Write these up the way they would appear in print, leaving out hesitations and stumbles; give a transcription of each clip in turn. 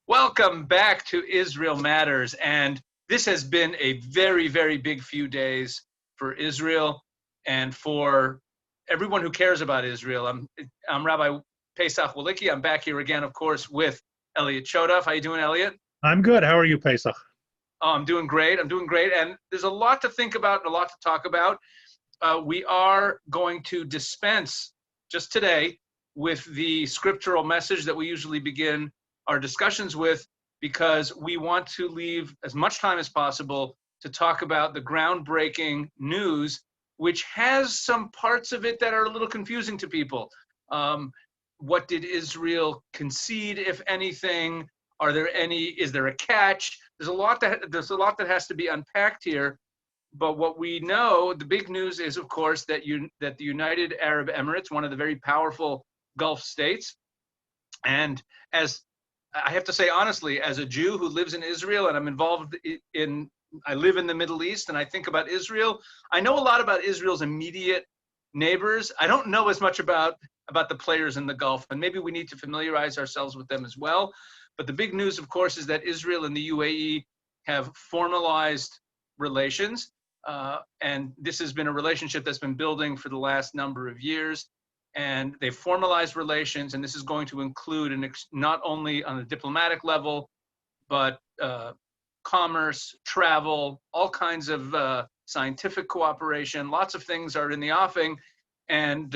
Welcome back to Israel Matters. And this has been a very, very big few days for Israel and for everyone who cares about Israel. I'm Rabbi Pesach Wolicki. I'm back here again, of course, with Elliot Chodoff. How you doing, Elliot? I'm good. How are you, Pesach? Oh, I'm doing great. And there's a lot to think about and a lot to talk about. We are going to dispense just today with the scriptural message that we usually begin our discussions with, because we want to leave as much time as possible to talk about the groundbreaking news, which has some parts of it that are a little confusing to people. What did Israel concede, if anything? Is there a catch? There's a lot that has to be unpacked here. But what we know, the big news is, of course, that the United Arab Emirates, one of the very powerful Gulf states, and as I have to say honestly, as a Jew who lives in Israel and I live in the Middle East and I think about Israel, I know a lot about Israel's immediate neighbors. I don't know as much about the players in the Gulf, and maybe we need to familiarize ourselves with them as well. But the big news, of course, is that Israel and the UAE have formalized relations. And this has been a relationship that's been building for the last number of years. And they've formalized relations, and this is going to include not only on a diplomatic level, but commerce, travel, all kinds of scientific cooperation. Lots of things are in the offing, and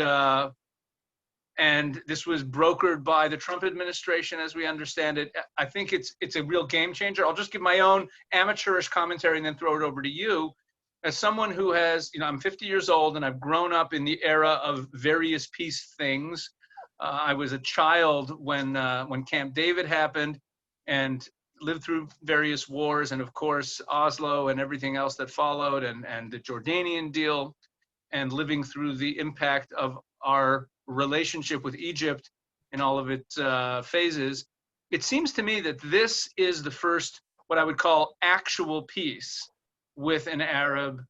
this was brokered by the Trump administration, as we understand it. I think it's a real game changer. I'll just give my own amateurish commentary and then throw it over to you. As someone who has, I'm 50 years old and I've grown up in the era of various peace things. I was a child when Camp David happened and lived through various wars, and of course Oslo and everything else that followed, and the Jordanian deal, and living through the impact of our relationship with Egypt in all of its phases. It seems to me that this is the first, what I would call, actual peace with an Arab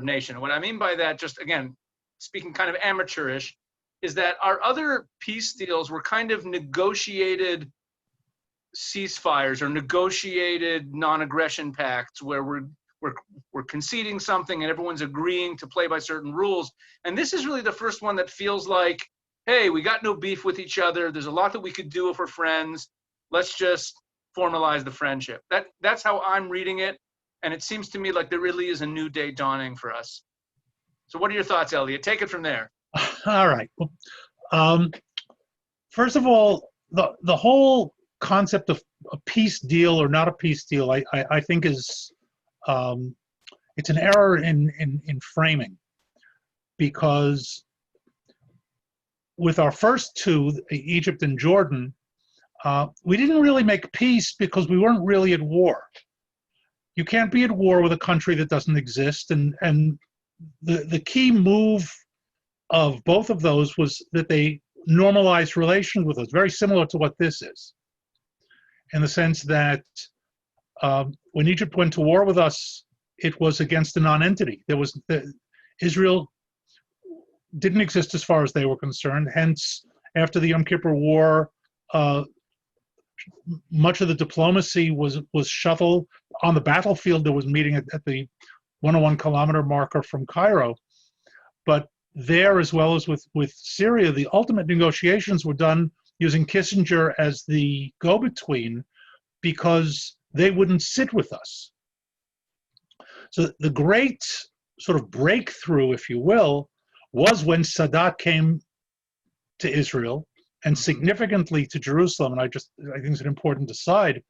nation. What I mean by that, just again, speaking kind of amateurish, is that our other peace deals were kind of negotiated ceasefires or negotiated non-aggression pacts where we're conceding something and everyone's agreeing to play by certain rules. And this is really the first one that feels like, hey, we got no beef with each other. There's a lot that we could do if we're friends. Let's just formalize the friendship. That's how I'm reading it. And it seems to me like there really is a new day dawning for us. So what are your thoughts, Elliot? Take it from there. All right. First of all, the whole concept of a peace deal or not a peace deal, I think is, it's an error in framing, because with our first two, Egypt and Jordan, we didn't really make peace because we weren't really at war. You can't be at war with a country that doesn't exist, and the key move of both of those was that they normalized relations with us, very similar to what this is, in the sense that when Egypt went to war with us, it was against a non-entity. Israel didn't exist as far as they were concerned. Hence, after the Yom Kippur War, much of the diplomacy was shuttled. On the battlefield, there was a meeting at the 101 kilometer marker from Cairo. But there, as well as with Syria, the ultimate negotiations were done using Kissinger as the go-between, because they wouldn't sit with us. So the great sort of breakthrough, if you will, was when Sadat came to Israel, and significantly to Jerusalem. And I think it's an important aside.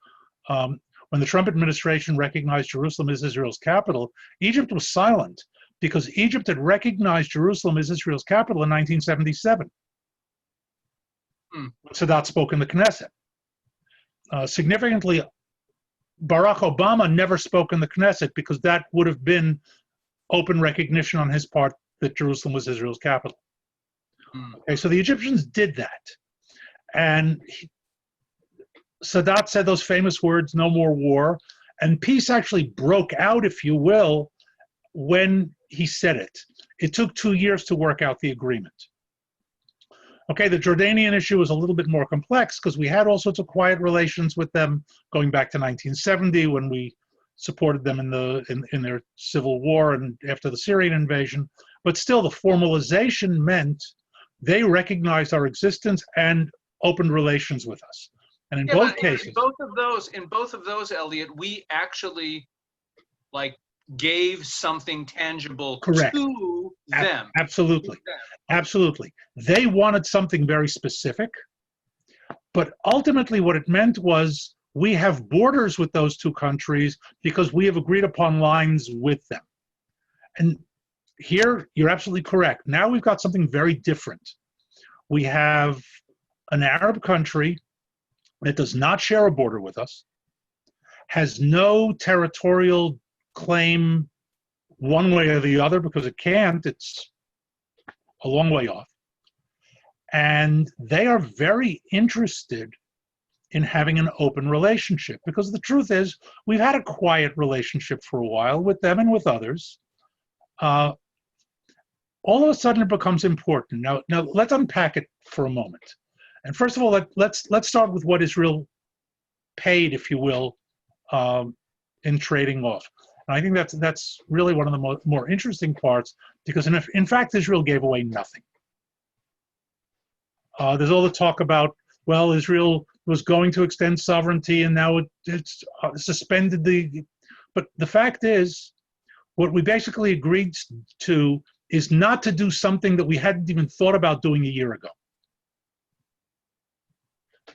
When the Trump administration recognized Jerusalem as Israel's capital, Egypt was silent, because Egypt had recognized Jerusalem as Israel's capital in 1977. Sadat spoke in the Knesset. Significantly, Barack Obama never spoke in the Knesset, because that would have been open recognition on his part that Jerusalem was Israel's capital. Okay, so the Egyptians did that. And Sadat said those famous words, "No more war," and peace actually broke out, if you will, when he said it. It took 2 years to work out the agreement. Okay, the Jordanian issue was a little bit more complex because we had all sorts of quiet relations with them going back to 1970 when we supported them in their civil war and after the Syrian invasion. But still, the formalization meant they recognized our existence and opened relations with us. And in Yeah, both but cases, in both of those, Elliot, we actually like gave something tangible correct. to them. Absolutely. Absolutely. They wanted something very specific, but ultimately what it meant was we have borders with those two countries because we have agreed upon lines with them. And here, you're absolutely correct. Now we've got something very different. We have an Arab country that does not share a border with us, has no territorial claim one way or the other because it can't, it's a long way off. And they are very interested in having an open relationship because the truth is we've had a quiet relationship for a while with them and with others. All of a sudden it becomes important. Now let's unpack it for a moment. And first of all, let's start with what Israel paid, if you will, in trading off. And I think that's really one of the more interesting parts because in fact Israel gave away nothing. There's all the talk about, well, Israel was going to extend sovereignty and now it's suspended but the fact is, what we basically agreed to is not to do something that we hadn't even thought about doing a year ago.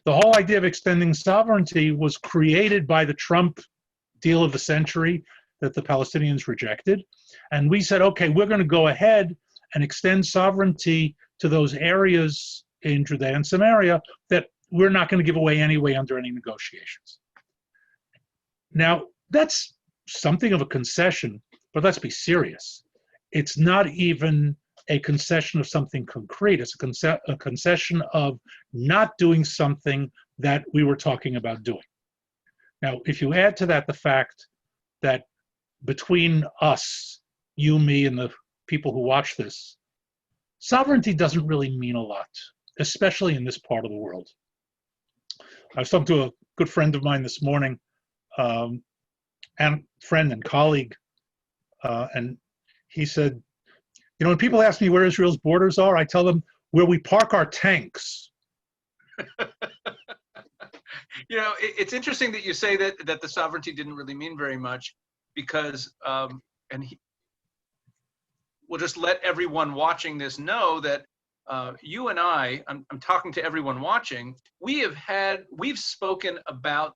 The whole idea of extending sovereignty was created by the Trump deal of the century that the Palestinians rejected. And we said, okay, we're going to go ahead and extend sovereignty to those areas in Judea and Samaria that we're not going to give away anyway under any negotiations. Now, that's something of a concession, but let's be serious. It's not even a concession of something concrete. It's a concession of not doing something that we were talking about doing. Now, if you add to that the fact that between us, you, me, and the people who watch this, sovereignty doesn't really mean a lot, especially in this part of the world. I was talking to a good friend of mine this morning, and friend and colleague, and he said, you know, when people ask me where Israel's borders are, I tell them where we park our tanks. You know, it's interesting that you say that the sovereignty didn't really mean very much because, we'll just let everyone watching this know that you and I'm talking to everyone watching, we've spoken about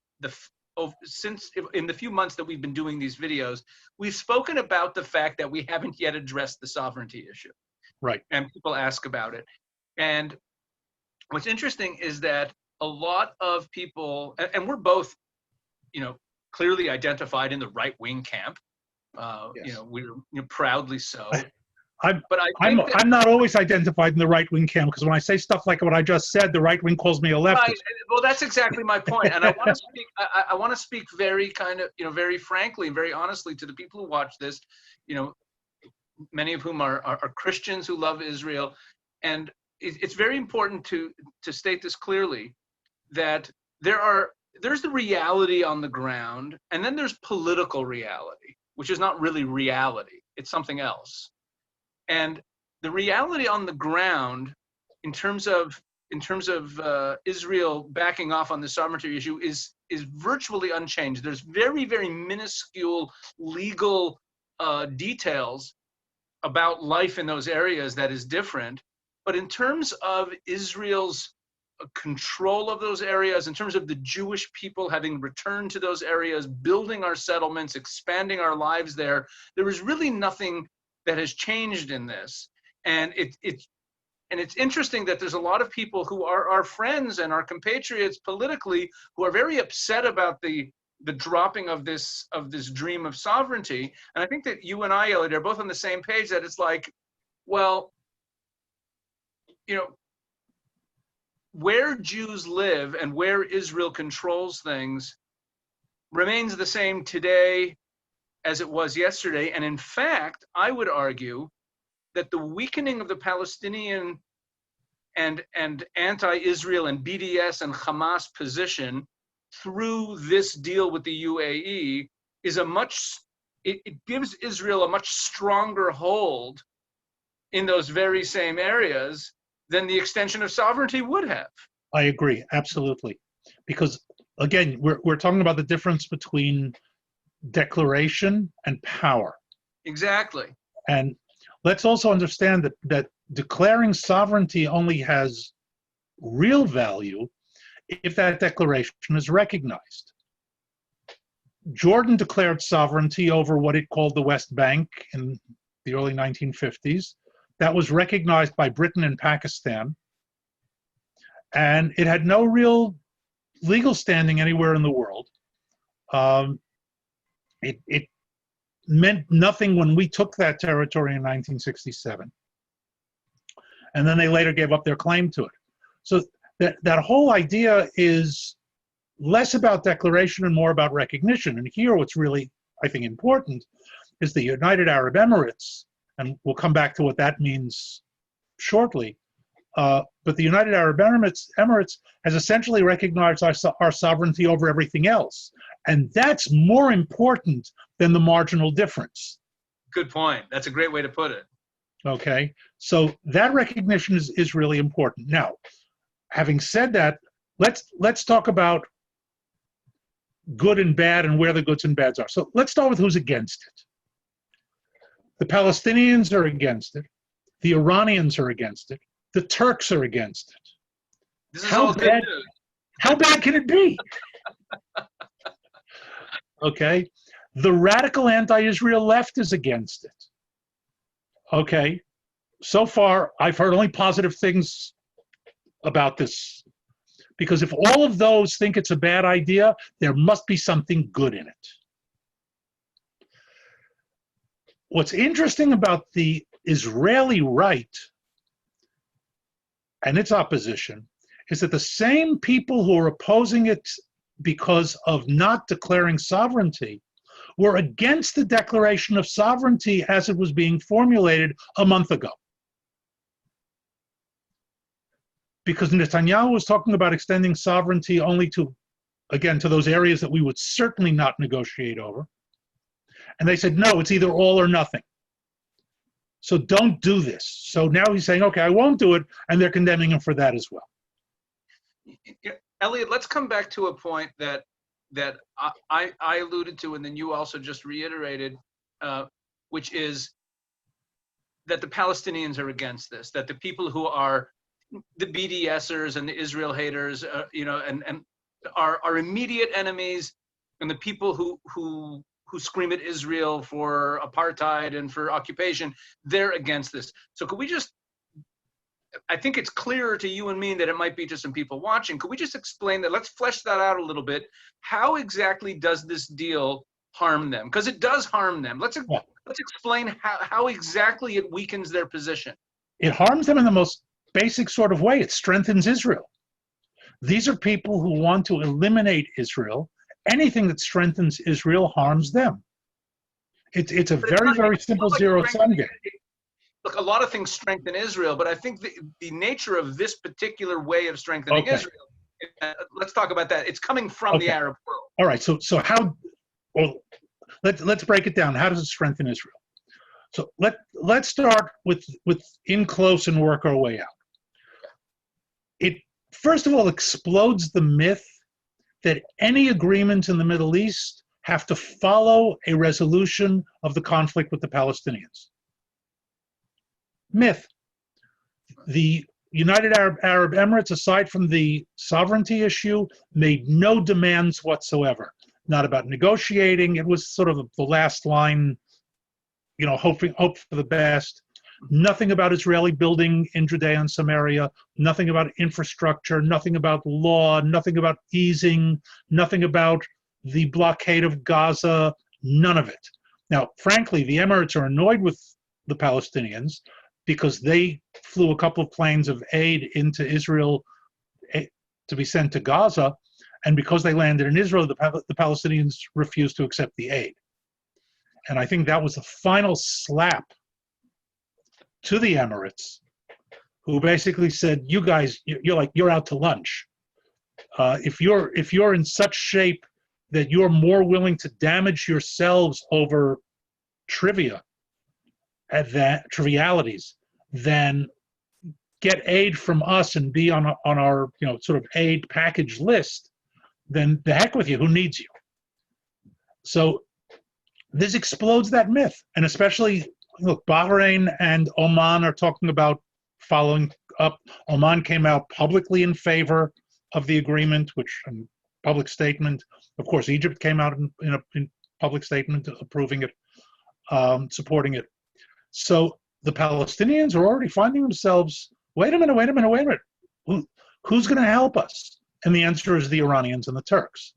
since in the few months that we've been doing these videos, we've spoken about the fact that we haven't yet addressed the sovereignty issue. Right. And people ask about it. And what's interesting is that a lot of people, and we're both, you know, clearly identified in the right-wing camp. Yes. You know, we're proudly so. I'm not always identified in the right-wing camp because when I say stuff like what I just said, the right wing calls me a leftist. Right. Well, that's exactly my point. And I want to speak. I want to speak very kind of, you know, very frankly and very honestly to the people who watch this. You know, many of whom are Christians who love Israel, and it's very important to state this clearly that there's the reality on the ground, and then there's political reality, which is not really reality. It's something else. And the reality on the ground, in terms of Israel backing off on the sovereignty issue, is virtually unchanged. There's very, very minuscule legal details about life in those areas that is different. But in terms of Israel's control of those areas, in terms of the Jewish people having returned to those areas, building our settlements, expanding our lives there is really nothing that has changed in this. And it's interesting that there's a lot of people who are our friends and our compatriots politically who are very upset about the dropping of this dream of sovereignty. And I think that you and I, Elliot, are both on the same page that it's like, well, you know, where Jews live and where Israel controls things remains the same today as it was yesterday. And in fact, I would argue that the weakening of the Palestinian and anti-Israel and BDS and Hamas position through this deal with the UAE is it gives Israel a much stronger hold in those very same areas than the extension of sovereignty would have. I agree, absolutely. Because again, we're talking about the difference between declaration and power. Exactly. And let's also understand that declaring sovereignty only has real value if that declaration is recognized. Jordan declared sovereignty over what it called the West Bank in the early 1950s. That was recognized by Britain and Pakistan. And it had no real legal standing anywhere in the world. It meant nothing when we took that territory in 1967. And then they later gave up their claim to it. So that whole idea is less about declaration and more about recognition. And here what's really, I think, important is the United Arab Emirates, and we'll come back to what that means shortly, but the United Arab Emirates has essentially recognized our sovereignty over everything else. And that's more important than the marginal difference. Good point. That's a great way to put it. Okay, so that recognition is really important. Now, having said that, let's talk about good and bad and where the goods and bads are. So let's start with who's against it. The Palestinians are against it. The Iranians are against it. The Turks are against it. This is all good news. How bad can it be? Okay, the radical anti-Israel left is against it. Okay, so far I've heard only positive things about this, because if all of those think it's a bad idea, there must be something good in it. What's interesting about the Israeli right and its opposition is that the same people who are opposing it because of not declaring sovereignty were against the declaration of sovereignty as it was being formulated a month ago. Because Netanyahu was talking about extending sovereignty only to, again, to those areas that we would certainly not negotiate over. And they said, no, it's either all or nothing. So don't do this. So now he's saying, okay, I won't do it, and they're condemning him for that as well. Elliot, let's come back to a point that I alluded to, and then you also just reiterated, which is that the Palestinians are against this, that the people who are the BDSers and the Israel haters, and are immediate enemies, and the people who scream at Israel for apartheid and for occupation, they're against this. So could we just, I think it's clearer to you and me that it might be to some people watching. Could we just explain that? Let's flesh that out a little bit. How exactly does this deal harm them? Because it does harm them. Let's explain how exactly it weakens their position. It harms them in the most basic sort of way. It strengthens Israel. These are people who want to eliminate Israel. Anything that strengthens Israel harms them. It's a very, very simple zero-sum game. Look, a lot of things strengthen Israel, but I think the nature of this particular way of strengthening Israel, let's talk about that. It's coming from the Arab world. All right, so how, well, let's break it down. How does it strengthen Israel? So let's start with in close and work our way out. It, first of all, explodes the myth that any agreements in the Middle East have to follow a resolution of the conflict with the Palestinians. Myth. The United Arab Emirates, aside from the sovereignty issue, made no demands whatsoever. Not about negotiating. It was sort of the last line, hope for the best. Nothing about Israeli building in Judea and Samaria, nothing about infrastructure, nothing about law, nothing about easing, nothing about the blockade of Gaza, none of it. Now, frankly, the Emirates are annoyed with the Palestinians because they flew a couple of planes of aid into Israel to be sent to Gaza, and because they landed in Israel, the Palestinians refused to accept the aid. And I think that was the final slap to the Emirates, who basically said, "You guys, you're out to lunch. If you're in such shape that you're more willing to damage yourselves over trivialities than get aid from us and be on our sort of aid package list, then the heck with you. Who needs you?" So this explodes that myth, and especially look, Bahrain and Oman are talking about following up. Oman came out publicly in favor of the agreement, which in public statement. Of course, Egypt came out in a public statement approving it, supporting it. So the Palestinians are already finding themselves, wait a minute. Who's going to help us? And the answer is the Iranians and the Turks.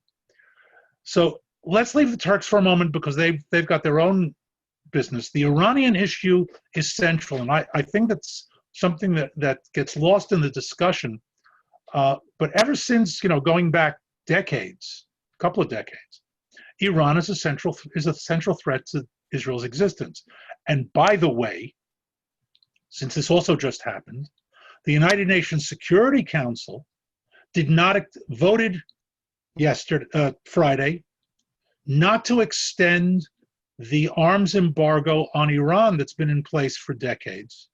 So let's leave the Turks for a moment because they've got their own business. The Iranian issue is central, and I think that's something that gets lost in the discussion. But ever since, going back decades, a couple of decades, Iran is a central threat to Israel's existence. And by the way, since this also just happened, the United Nations Security Council voted Friday not to extend the arms embargo on Iran that's been in place for decades.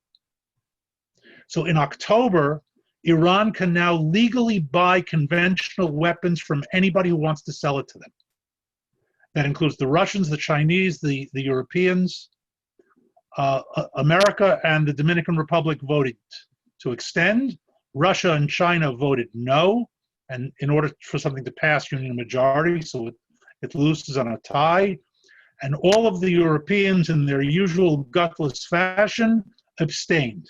So in October, Iran can now legally buy conventional weapons from anybody who wants to sell it to them. That includes the Russians, the Chinese, the Europeans. America and the Dominican Republic voted to extend. Russia and China voted no. And in order for something to pass, you need a majority, so it loses on a tie. And all of the Europeans, in their usual gutless fashion, abstained.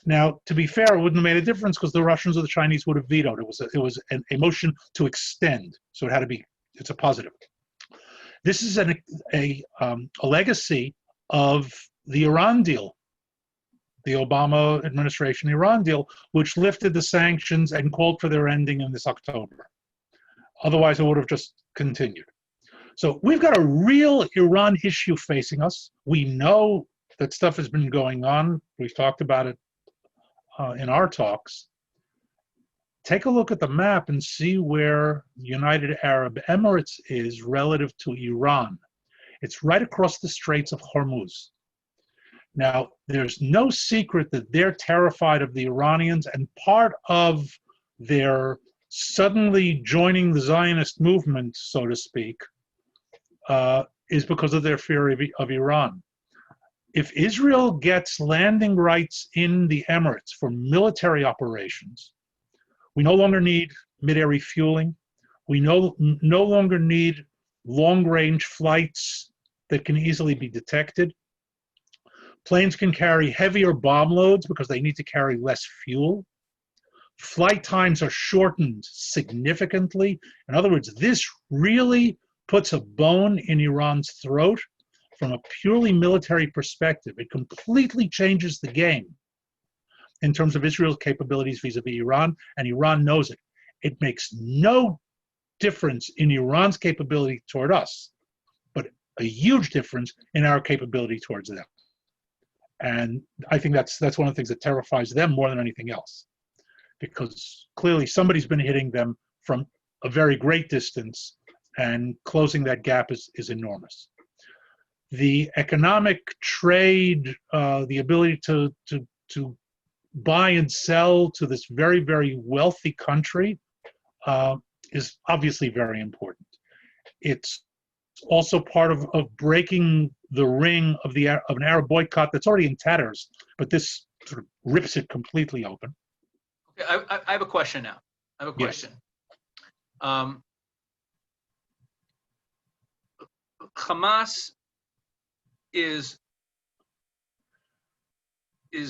Now, to be fair, it wouldn't have made a difference because the Russians or the Chinese would have vetoed. It was a motion to extend, so it's a positive. This is a legacy of the Iran deal, the Obama administration Iran deal, which lifted the sanctions and called for their ending in this October. Otherwise, it would have just continued. So we've got a real Iran issue facing us. We know that stuff has been going on. We've talked about it in our talks. Take a look at the map and see where the United Arab Emirates is relative to Iran. It's right across the Straits of Hormuz. Now, there's no secret that they're terrified of the Iranians, and part of their suddenly joining the Zionist movement, so to speak, is because of their fear of Iran. If Israel gets landing rights in the Emirates for military operations, we no longer need mid-air refueling. We no longer need long-range flights that can easily be detected. Planes can carry heavier bomb loads because they need to carry less fuel. Flight times are shortened significantly. In other words, this really puts a bone in Iran's throat from a purely military perspective. It completely changes the game in terms of Israel's capabilities vis-a-vis Iran, and Iran knows it. It makes no difference in Iran's capability toward us, but a huge difference in our capability towards them. And I think that's one of the things that terrifies them more than anything else, because clearly somebody's been hitting them from a very great distance, and closing that gap is enormous. The economic trade, the ability to buy and sell to this very, very wealthy country is obviously very important. It's also part of breaking the ring of an Arab boycott that's already in tatters, but this sort of rips it completely open. Okay, I have a question now. I have a question. Yes. Hamas is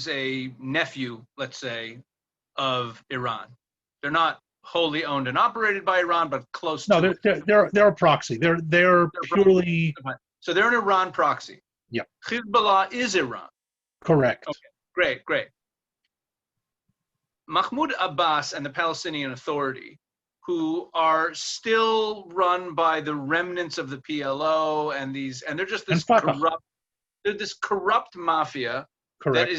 a nephew, let's say, of Iran. They're not wholly owned and operated by Iran, but close to. No, they're a proxy. They're purely. So they're an Iran proxy. Yeah. Hezbollah is Iran. Correct. Okay, great. Mahmoud Abbas and the Palestinian Authority, who are still run by the remnants of the PLO and they're just this corrupt mafia. Correct.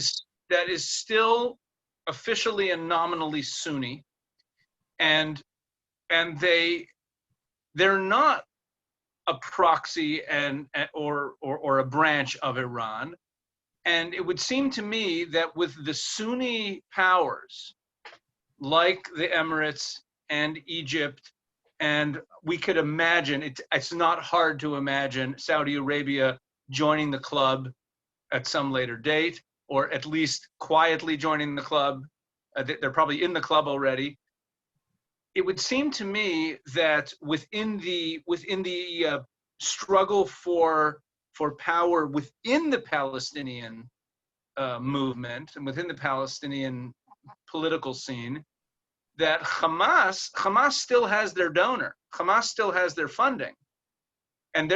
that is still officially and nominally Sunni, and they're not a proxy or a branch of Iran. And it would seem to me that with the Sunni powers, like the Emirates and Egypt, and we could imagine, it's not hard to imagine Saudi Arabia joining the club at some later date, or at least quietly joining the club. They're probably in the club already. It would seem to me that within the struggle for power within the Palestinian movement and within the Palestinian political scene, that Hamas still has their donor, Hamas still has their funding, and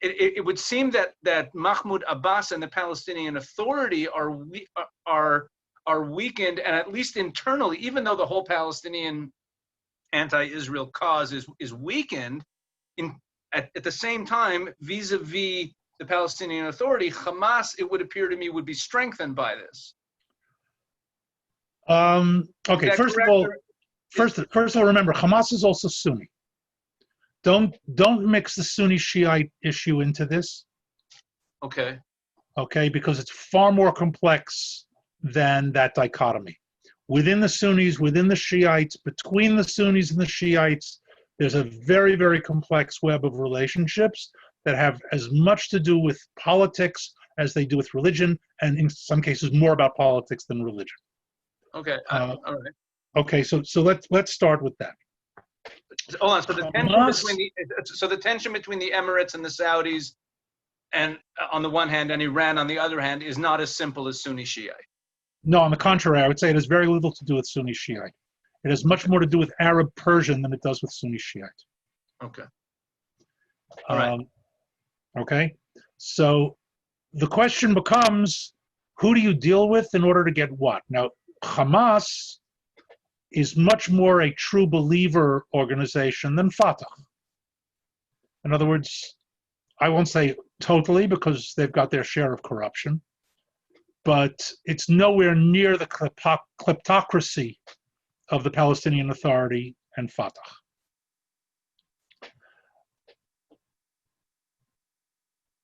it would seem that Mahmoud Abbas and the Palestinian Authority are weakened, and at least internally, even though the whole Palestinian anti-Israel cause is weakened, at the same time, vis-a-vis the Palestinian Authority, Hamas, it would appear to me, would be strengthened by this. Okay, first of all, remember, Hamas is also Sunni. Don't mix the Sunni Shiite issue into this. Okay. Okay, because it's far more complex than that dichotomy. Within the Sunnis, within the Shiites, between the Sunnis and the Shiites, there's a very, very complex web of relationships that have as much to do with politics as they do with religion, and in some cases more about politics than religion. Okay, all right. Okay, so let's start with that. Hold on. So the tension between the Emirates and the Saudis, and on the one hand, and Iran on the other hand, is not as simple as Sunni Shiite. No, on the contrary, I would say it has very little to do with Sunni Shiite. It has much more to do with Arab Persian than it does with Sunni Shiite. Okay. All right. Okay, so the question becomes, who do you deal with in order to get what? Now, Hamas is much more a true believer organization than Fatah. In other words, I won't say totally because they've got their share of corruption, but it's nowhere near the kleptocracy of the Palestinian Authority and Fatah.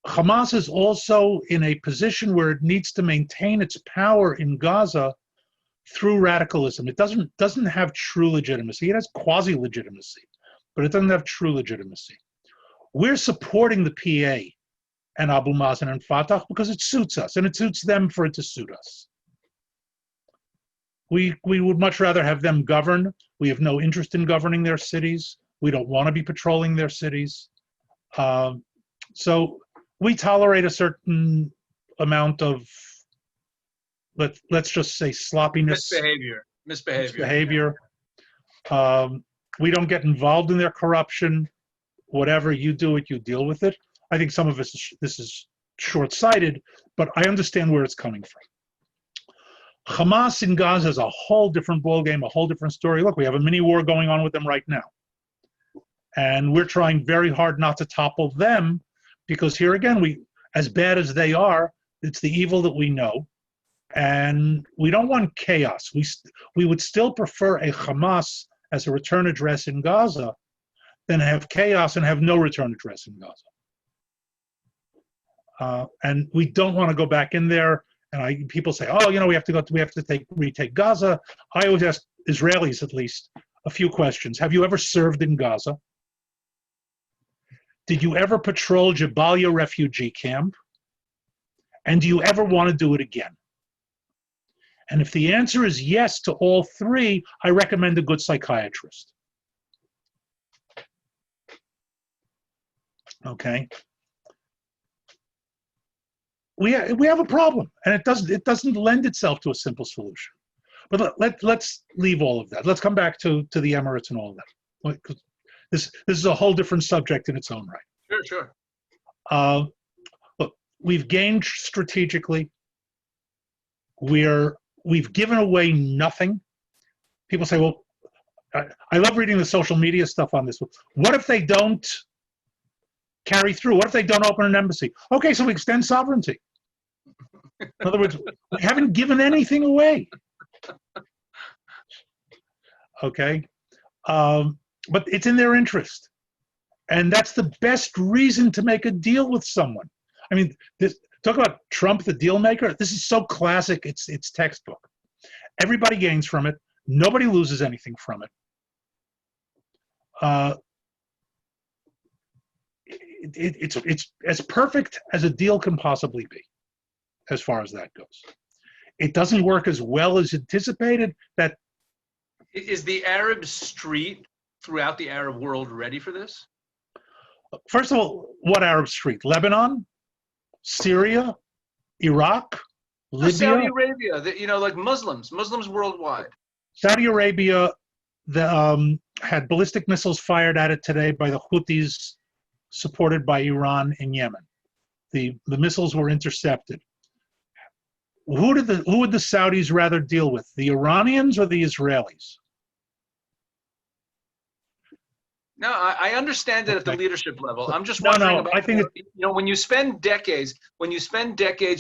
Hamas is also in a position where it needs to maintain its power in Gaza through radicalism. It doesn't have true legitimacy. It has quasi-legitimacy, but it doesn't have true legitimacy. We're supporting the PA and Abu Mazen and Fatah because it suits us, and it suits them for it to suit us. We would much rather have them govern. We have no interest in governing their cities. We don't want to be patrolling their cities. So we tolerate a certain amount of, let's just say, sloppiness. Misbehavior. We don't get involved in their corruption. Whatever you do it, you deal with it. I think some of this is short-sighted, but I understand where it's coming from. Hamas in Gaza is a whole different ballgame, a whole different story. Look, we have a mini war going on with them right now. And we're trying very hard not to topple them, because here again, as bad as they are, it's the evil that we know. And we don't want chaos. We would still prefer a Hamas as a return address in Gaza than have chaos and have no return address in Gaza. And we don't want to go back in there. And people say, oh, we have to retake Gaza. I always ask Israelis, at least, a few questions. Have you ever served in Gaza? Did you ever patrol Jabalia refugee camp? And do you ever want to do it again? And if the answer is yes to all three, I recommend a good psychiatrist. Okay. We have a problem, and it doesn't lend itself to a simple solution. But let's leave all of that. Let's come back to the Emirates and all of that. This is a whole different subject in its own right. Sure. Look, we've gained strategically. We've given away nothing. People say, well, I love reading the social media stuff on this. What if they don't carry through? What if they don't open an embassy? Okay, so we extend sovereignty. In other words, we haven't given anything away. Okay, but it's in their interest, and that's the best reason to make a deal with someone. I mean, talk about Trump, the deal maker. This is so classic. It's textbook. Everybody gains from it. Nobody loses anything from it. It's as perfect as a deal can possibly be, as far as that goes. It doesn't work as well as anticipated. That is the Arab street throughout the Arab world ready for this? First of all, what Arab street? Lebanon, Syria, Iraq, Libya, Saudi Arabia. Like Muslims worldwide. Saudi Arabia had ballistic missiles fired at it today by the Houthis, supported by Iran in Yemen. The missiles were intercepted. Who would the Saudis rather deal with, the Iranians or the Israelis? No, I understand that at the leadership level. I'm just wondering about, I think when you spend decades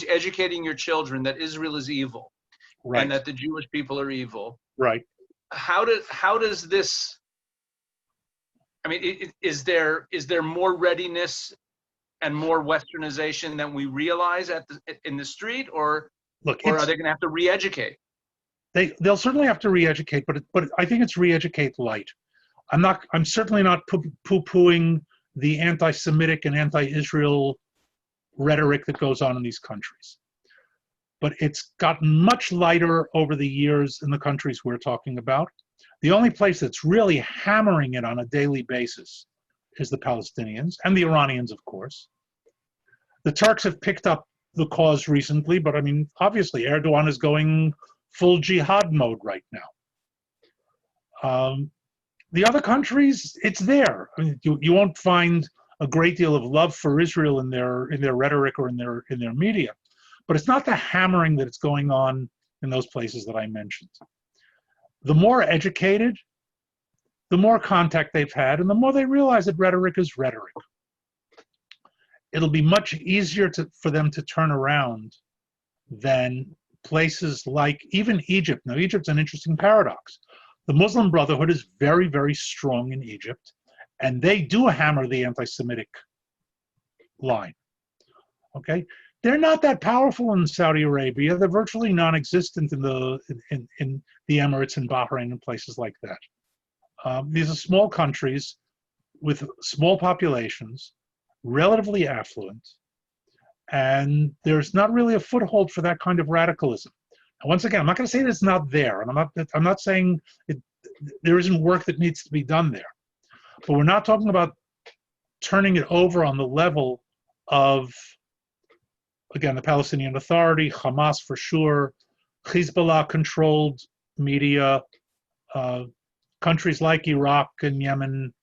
educating your children that Israel is evil, right, and that the Jewish people are evil, right? How does this? I mean, is there more readiness and more Westernization than we realize in the street, or are they going to have to re-educate? They'll certainly have to re-educate, but I think it's re-educate light. I'm certainly not poo-pooing the anti-Semitic and anti-Israel rhetoric that goes on in these countries. But it's gotten much lighter over the years in the countries we're talking about. The only place that's really hammering it on a daily basis is the Palestinians and the Iranians, of course. The Turks have picked up the cause recently, but I mean, obviously Erdogan is going full jihad mode right now. The other countries, it's there. I mean, you won't find a great deal of love for Israel in their rhetoric or in their media, but it's not the hammering that it's going on in those places that I mentioned. The more educated, the more contact they've had, and the more they realize that rhetoric is rhetoric. It'll be much easier for them to turn around than places like even Egypt. Now, Egypt's an interesting paradox. The Muslim Brotherhood is very, very strong in Egypt, and they do hammer the anti-Semitic line. Okay, they're not that powerful in Saudi Arabia. They're virtually non-existent in the Emirates and Bahrain and places like that. These are small countries with small populations, relatively affluent, and there's not really a foothold for that kind of radicalism. And once again, I'm not going to say that it's not there, and I'm not saying there isn't work that needs to be done there, but we're not talking about turning it over on the level of, again, the Palestinian Authority, Hamas for sure, Hezbollah-controlled media, countries like Iraq and Yemen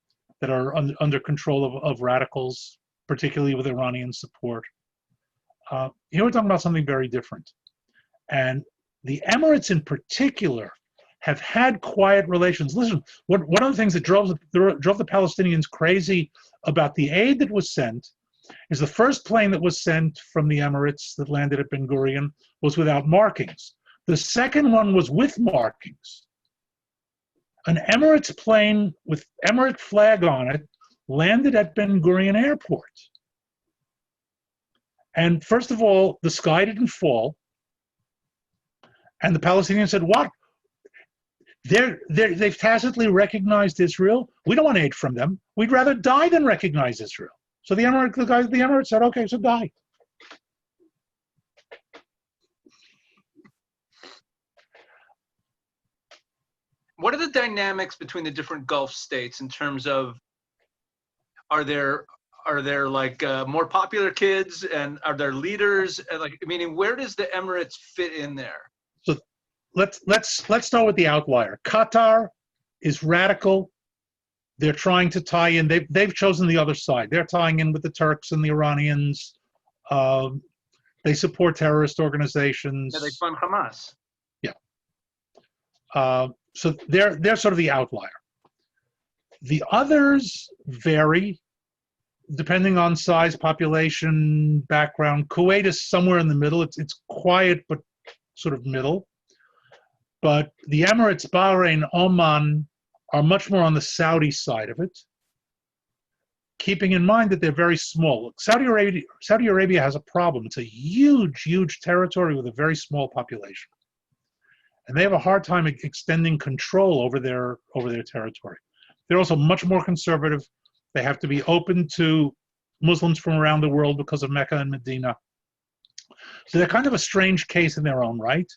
that are under control of radicals, particularly with Iranian support. Here we're talking about something very different. And the Emirates in particular have had quiet relations. Listen, one of the things that drove the Palestinians crazy about the aid that was sent is the first plane that was sent from the Emirates that landed at Ben Gurion was without markings. The second one was with markings. An Emirates plane with Emirate flag on it landed at Ben Gurion Airport. And first of all, the sky didn't fall. And the Palestinians said, what? They've tacitly recognized Israel. We don't want aid from them. We'd rather die than recognize Israel. So the Emirates said, okay, so die. What are the dynamics between the different Gulf states in terms of, are there like more popular kids, and are there leaders? Like, meaning, where does the Emirates fit in there? So let's start with the outlier. Qatar is radical. They're trying to tie in. They've chosen the other side. They're tying in with the Turks and the Iranians. They support terrorist organizations. Yeah, they fund Hamas. Yeah. So they're sort of the outlier. The others vary depending on size, population, background. Kuwait is somewhere in the middle. It's quiet but sort of middle. But the Emirates, Bahrain, Oman are much more on the Saudi side of it, keeping in mind that they're very small. Saudi Arabia has a problem. It's a huge, huge territory with a very small population. And they have a hard time extending control over their territory. They're also much more conservative. They have to be open to Muslims from around the world because of Mecca and Medina. So they're kind of a strange case in their own right.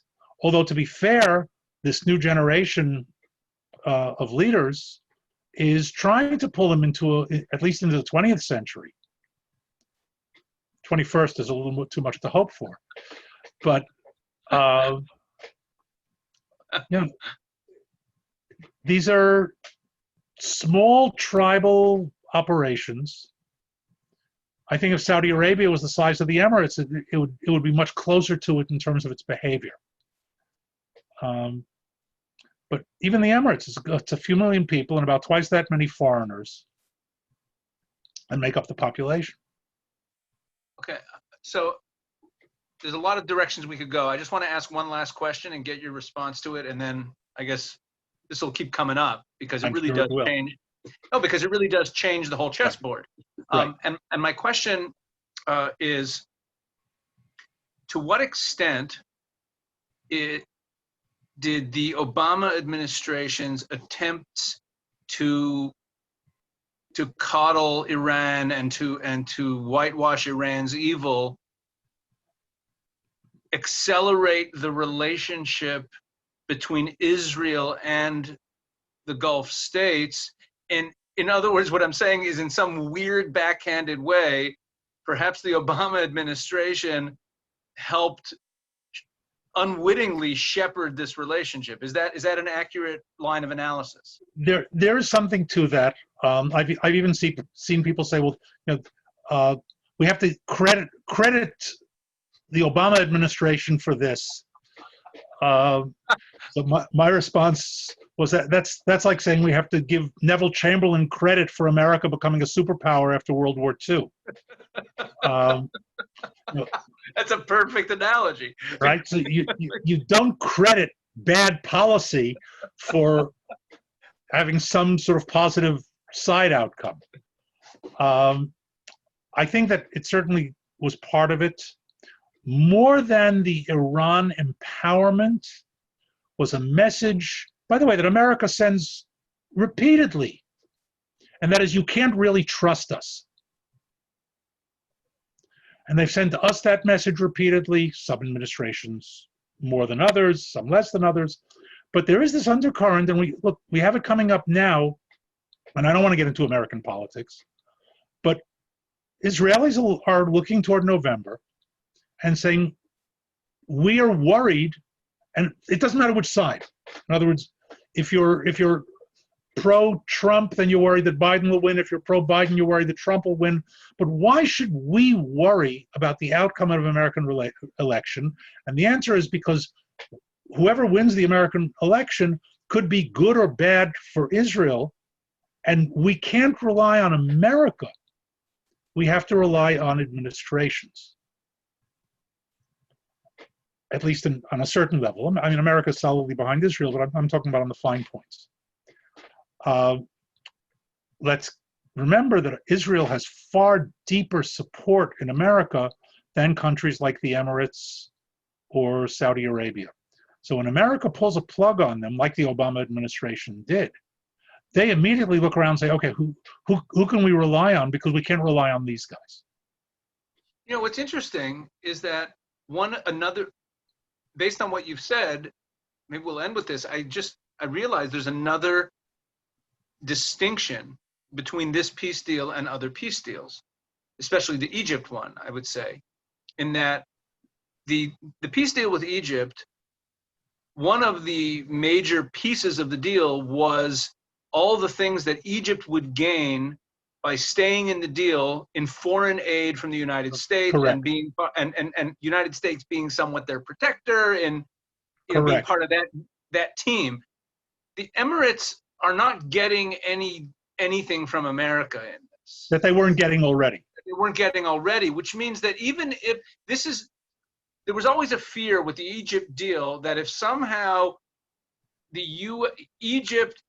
Although, to be fair, this new generation of leaders is trying to pull them into, at least into the 20th century. 21st is a little too much to hope for. But, you know, these are small tribal operations. I think if Saudi Arabia was the size of the Emirates, it would be much closer to it in terms of its behavior. But even the Emirates, it's a few million people and about twice that many foreigners, and make up the population. Okay, so there's a lot of directions we could go. I just want to ask one last question and get your response to it, and then I guess this will keep coming up because it really does change. No, because it really does change the whole chessboard. Right. And my question is, to what extent did the Obama administration's attempts to coddle Iran and to whitewash Iran's evil accelerate the relationship between Israel and the Gulf states? And in other words, what I'm saying is, in some weird backhanded way, perhaps the Obama administration helped unwitting shepherd this relationship. Is that an accurate line of analysis? There is something to that. I've even seen people say, well, you know, we have to credit the Obama administration for this. So my response was that's like saying we have to give Neville Chamberlain credit for America becoming a superpower after World War II. That's a perfect analogy. Right? So you don't credit bad policy for having some sort of positive side outcome. I think that it certainly was part of it. More than the Iran empowerment was a message, by the way, that America sends repeatedly, and that is, you can't really trust us. And they've sent us that message repeatedly, some administrations more than others, some less than others. But there is this undercurrent, and we have it coming up now, and I don't want to get into American politics, but Israelis are looking toward November and saying, we are worried, and it doesn't matter which side. In other words, if you're pro-Trump, then you're worried that Biden will win. If you're pro-Biden, you're worried that Trump will win. But why should we worry about the outcome of an American election? And the answer is because whoever wins the American election could be good or bad for Israel, and we can't rely on America. We have to rely on administrations, at least on a certain level. I mean, America is solidly behind Israel, but I'm talking about on the fine points. Let's remember that Israel has far deeper support in America than countries like the Emirates or Saudi Arabia. So when America pulls a plug on them, like the Obama administration did, they immediately look around and say, okay, who can we rely on, because we can't rely on these guys. You know, what's interesting is that based on what you've said, maybe we'll end with this, I realize there's another distinction between this peace deal and other peace deals, especially the Egypt one, I would say, in that the peace deal with Egypt, one of the major pieces of the deal was all the things that Egypt would gain by staying in the deal in foreign aid from the United States. Correct. And being and United States being somewhat their protector and being part of that team. The Emirates are not getting anything from America in this. That they weren't getting already. They weren't getting already, which means that even if there was always a fear with the Egypt deal that if somehow Egypt,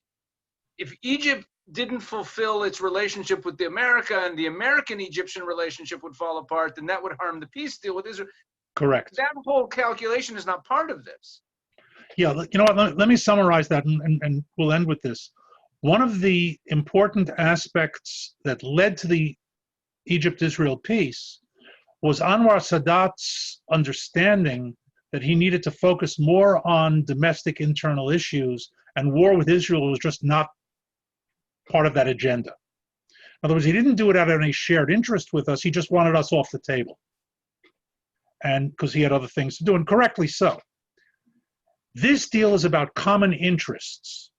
if Egypt didn't fulfill its relationship with the America and the American-Egyptian relationship would fall apart, then that would harm the peace deal with Israel. Correct. That whole calculation is not part of this. Yeah, you know what, let me summarize that, and we'll end with this. One of the important aspects that led to the Egypt-Israel peace was Anwar Sadat's understanding that he needed to focus more on domestic internal issues, and war with Israel was just not part of that agenda. In other words, he didn't do it out of any shared interest with us, he just wanted us off the table. And because he had other things to do, and correctly so. This deal is about common interests,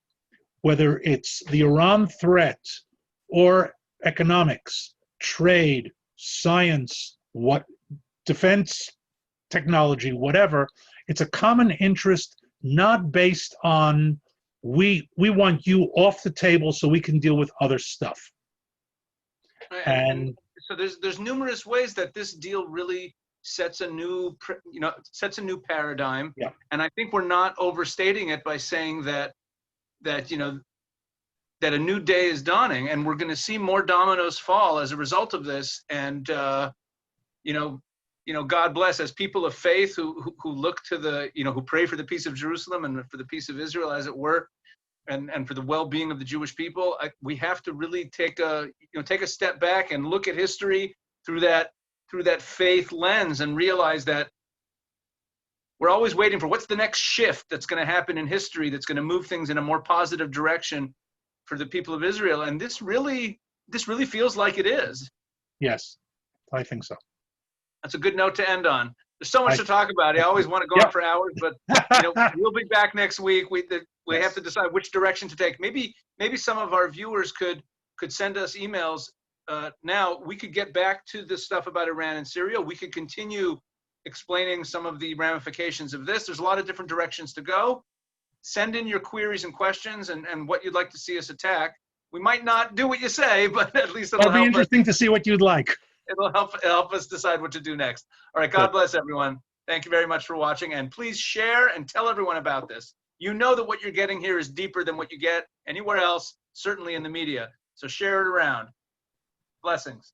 whether it's the Iran threat or economics, trade, science, defense technology, whatever. It's a common interest, not based on we want you off the table so we can deal with other stuff. And so there's numerous ways that this deal really sets a new paradigm. Yeah. And I think we're not overstating it by saying that a new day is dawning, and we're going to see more dominoes fall as a result of this. And God bless, as people of faith who look to who pray for the peace of Jerusalem and for the peace of Israel, as it were, and for the well-being of the Jewish people. We have to really take a step back and look at history through that faith lens, and realize that we're always waiting for what's the next shift that's going to happen in history that's going to move things in a more positive direction for the people of Israel. And this really feels like it is. Yes, I think so. That's a good note to end on. There's so much to talk about. I always want to go on for hours, but we'll be back next week. We have to decide which direction to take. Maybe some of our viewers could send us emails. Now we could get back to the stuff about Iran and Syria. We could continue explaining some of the ramifications of this. There's a lot of different directions to go. Send in your queries and questions and what you'd like to see us attack. We might not do what you say, but at least it'll be interesting to see what you'd like. It'll help us decide what to do next. All right, God bless everyone. Thank you very much for watching, and please share and tell everyone about this. You know that what you're getting here is deeper than what you get anywhere else, certainly in the media. So share it around. Blessings.